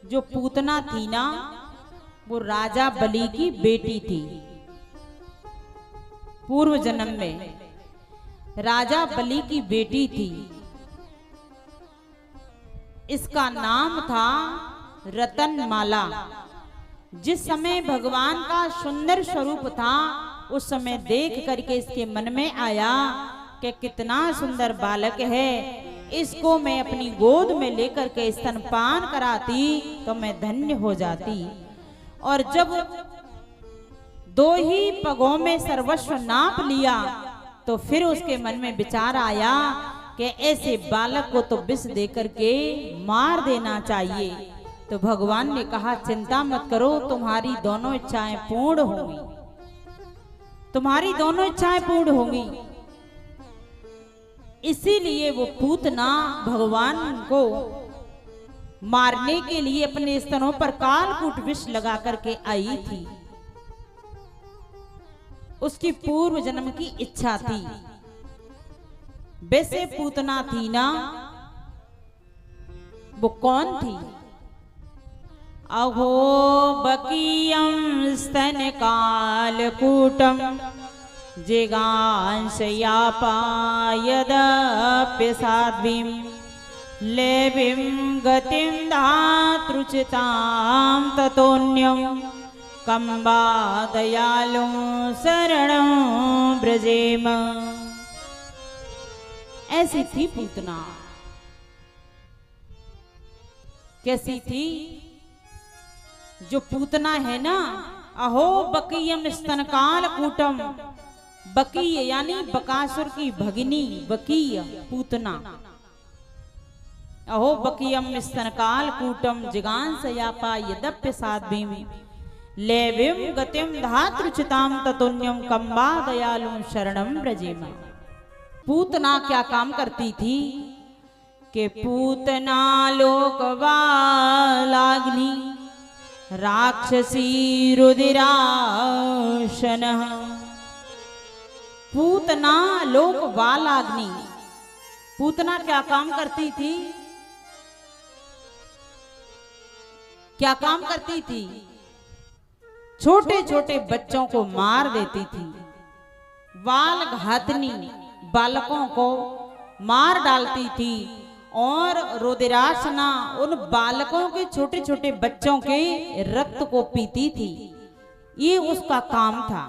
जो पूतना थी ना, वो राजा बलि की बेटी थी। पूर्व जन्म में राजा बलि की बेटी थी। इसका नाम था रतनमाला। जिस समय भगवान का सुंदर स्वरूप था, उस समय देख करके इसके मन में आया कि कितना सुंदर बालक है, इसको मैं अपनी गोद में लेकर के स्तनपान कराती तो मैं धन्य हो जाती। और जब दो ही पगों में सर्वस्व नाप लिया, तो फिर उसके मन में विचार आया कि ऐसे बालक को तो विष दे करके मार देना चाहिए। तो भगवान ने कहा, चिंता मत करो, तुम्हारी दोनों इच्छाएं पूर्ण होंगी, तुम्हारी दोनों इच्छाएं पूर्ण होंगी। इसीलिए वो पूतना भगवान को मारने के लिए अपने स्तनों पर कालकूट विष लगा करके आई थी। उसकी पूर्व जन्म की इच्छा थी। वैसे पूतना थी ना, वो कौन थी? अहो बकीयम स्तन कालकूटम जिगांशयापायदप्य साध्वीं लेवीं गतिं धातृचितां ततोऽन्यं कंबा दयालुं शरणं ब्रजेम। ऐसी थी पूतना। कैसी थी? जो पूतना है ना, अहो बकीयम स्तनकाल कूटम, बकीय यानी बकासुर की भगिनी बकीय पूतना। अहो बकीयम स्तनकाल कूटम जिगांसयापा यदप्य साध्वीं लेवीं गतिं धातृचितां ततोऽन्यं कंबा दयालुं शरणं ब्रजेम। पूतना क्या काम करती थी कि पूतना लोकवालाग्नि राक्षसी रुधिराशनः। पूतना लोकवालाग्नि। पूतना क्या काम करती थी? क्या काम करती थी? छोटे छोटे बच्चों को मार देती थी। बाल घातनी बालकों को मार डालती थी और रुधिरासना उन बालकों के छोटे छोटे बच्चों के रक्त को पीती थी। ये उसका काम था।